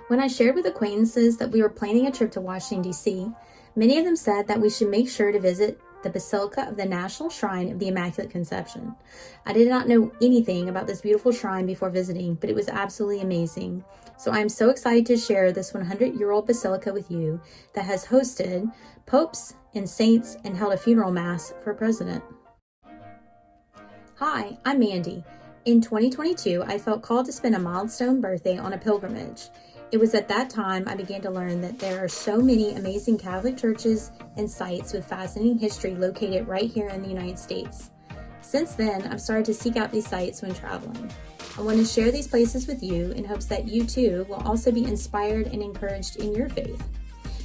When I shared with acquaintances that we were planning a trip to Washington, D.C., many of them said that we should make sure to visit the Basilica of the National Shrine of the Immaculate Conception. I did not know anything about this beautiful shrine before visiting, but it was absolutely amazing. So I am so excited to share this 100-year-old basilica with you that has hosted popes and saints and held a funeral mass for a president. Hi, I'm Mandy. In 2022, I felt called to spend a milestone birthday on a pilgrimage. It was at that time I began to learn that there are so many amazing Catholic churches and sites with fascinating history located right here in the United States. Since then, I've started to seek out these sites when traveling. I want to share these places with you in hopes that you too will also be inspired and encouraged in your faith.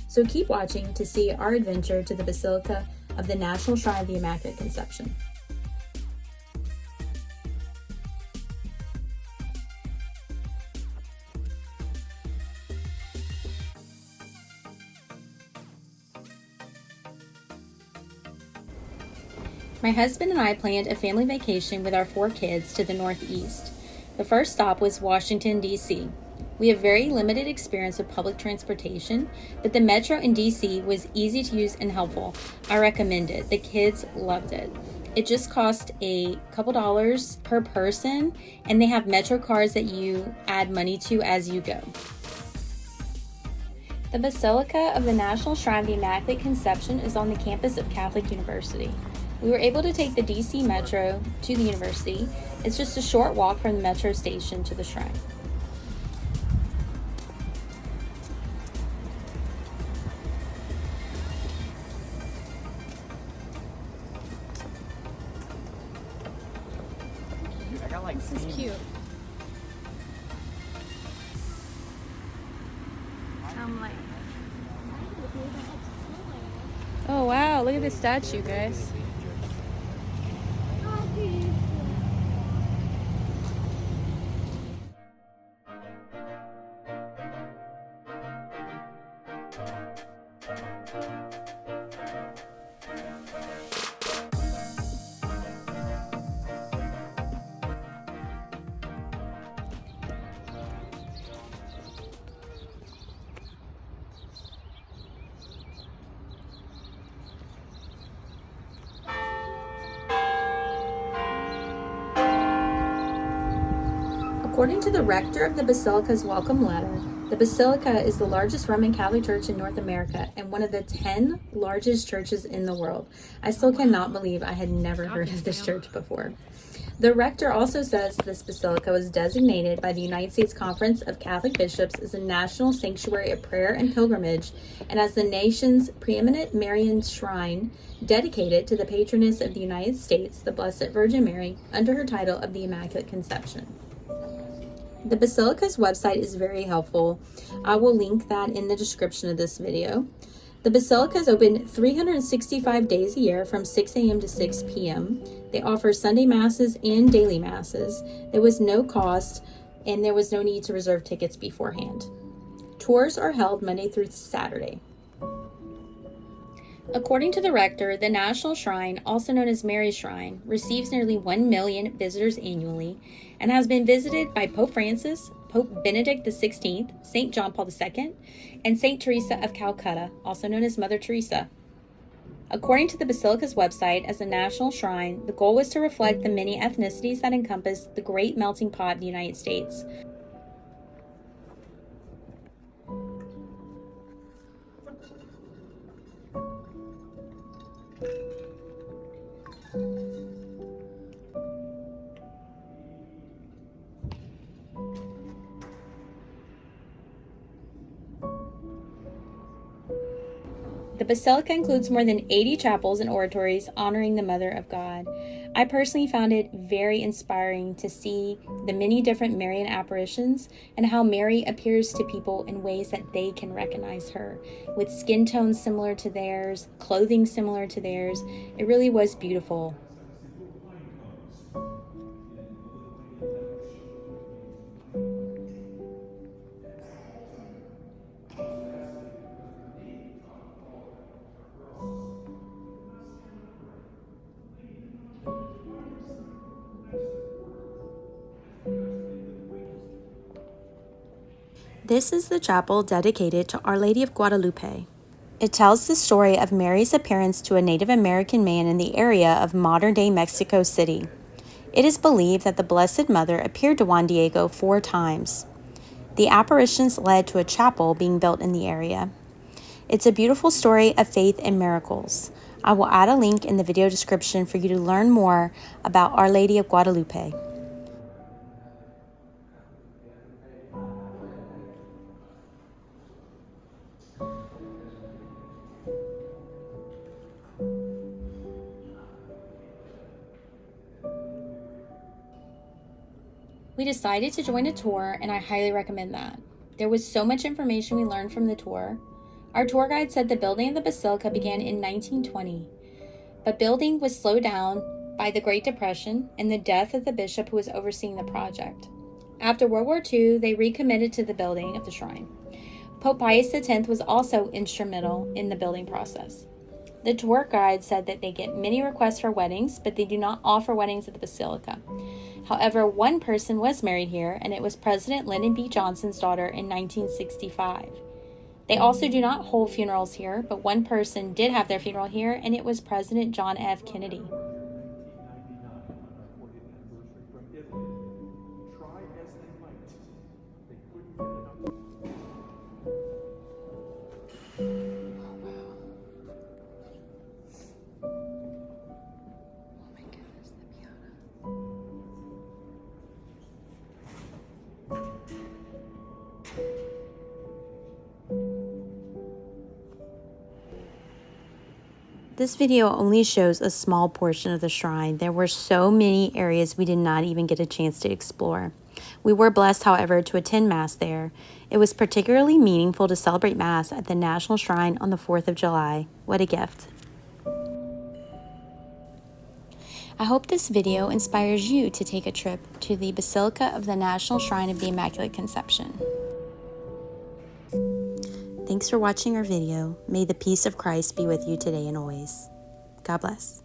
So keep watching to see our adventure to the Basilica of the National Shrine of the Immaculate Conception. My husband and I planned a family vacation with our 4 kids to the Northeast. The first stop was Washington, D.C. We have very limited experience with public transportation, but the metro in D.C. was easy to use and helpful. I recommend it. The kids loved it. It just cost a couple dollars per person, and they have metro cards that you add money to as you go. The Basilica of the National Shrine of the Immaculate Conception is on the campus of Catholic University. We were able to take the DC Metro to the university. It's just a short walk from the metro station to the shrine. This is cute. I'm like, oh wow, look at this statue, guys. According to the rector of the Basilica's welcome letter, the Basilica is the largest Roman Catholic church in North America and one of the 10 largest churches in the world. I still cannot believe I had never heard of this church before. The rector also says this basilica was designated by the United States Conference of Catholic Bishops as a national sanctuary of prayer and pilgrimage and as the nation's preeminent Marian shrine dedicated to the patroness of the United States, the Blessed Virgin Mary, under her title of the Immaculate Conception. The Basilica's website is very helpful. I will link that in the description of this video. The Basilica is open 365 days a year from 6 a.m. to 6 p.m. They offer Sunday Masses and daily Masses. There was no cost and there was no need to reserve tickets beforehand. Tours are held Monday through Saturday. According to the rector, the National Shrine, also known as Mary's Shrine, receives nearly 1 million visitors annually and has been visited by Pope Francis, Pope Benedict XVI, St. John Paul II, and St. Teresa of Calcutta, also known as Mother Teresa. According to the Basilica's website, as a national shrine, the goal was to reflect the many ethnicities that encompass the great melting pot of the United States. The Basilica includes more than 80 chapels and oratories honoring the Mother of God. I personally found it very inspiring to see the many different Marian apparitions and how Mary appears to people in ways that they can recognize her, with skin tones similar to theirs, clothing similar to theirs. It really was beautiful. This is the chapel dedicated to Our Lady of Guadalupe. It tells the story of Mary's appearance to a Native American man in the area of modern-day Mexico City. It is believed that the Blessed Mother appeared to Juan Diego 4 times. The apparitions led to a chapel being built in the area. It's a beautiful story of faith and miracles. I will add a link in the video description for you to learn more about Our Lady of Guadalupe. We decided to join a tour, and I highly recommend that. There was so much information we learned from the tour. Our tour guide said the building of the basilica began in 1920, but building was slowed down by the Great Depression and the death of the bishop who was overseeing the project. After World War II, they recommitted to the building of the shrine. Pope Pius X was also instrumental in the building process. The tour guide said that they get many requests for weddings, but they do not offer weddings at the basilica. However, one person was married here, and it was President Lyndon B. Johnson's daughter in 1965. They also do not hold funerals here, but one person did have their funeral here, and it was President John F. Kennedy. This video only shows a small portion of the shrine. There were so many areas we did not even get a chance to explore. We were blessed, however, to attend Mass there. It was particularly meaningful to celebrate Mass at the National Shrine on the 4th of July. What a gift. I hope this video inspires you to take a trip to the Basilica of the National Shrine of the Immaculate Conception. Thanks for watching our video. May the peace of Christ be with you today and always. God bless.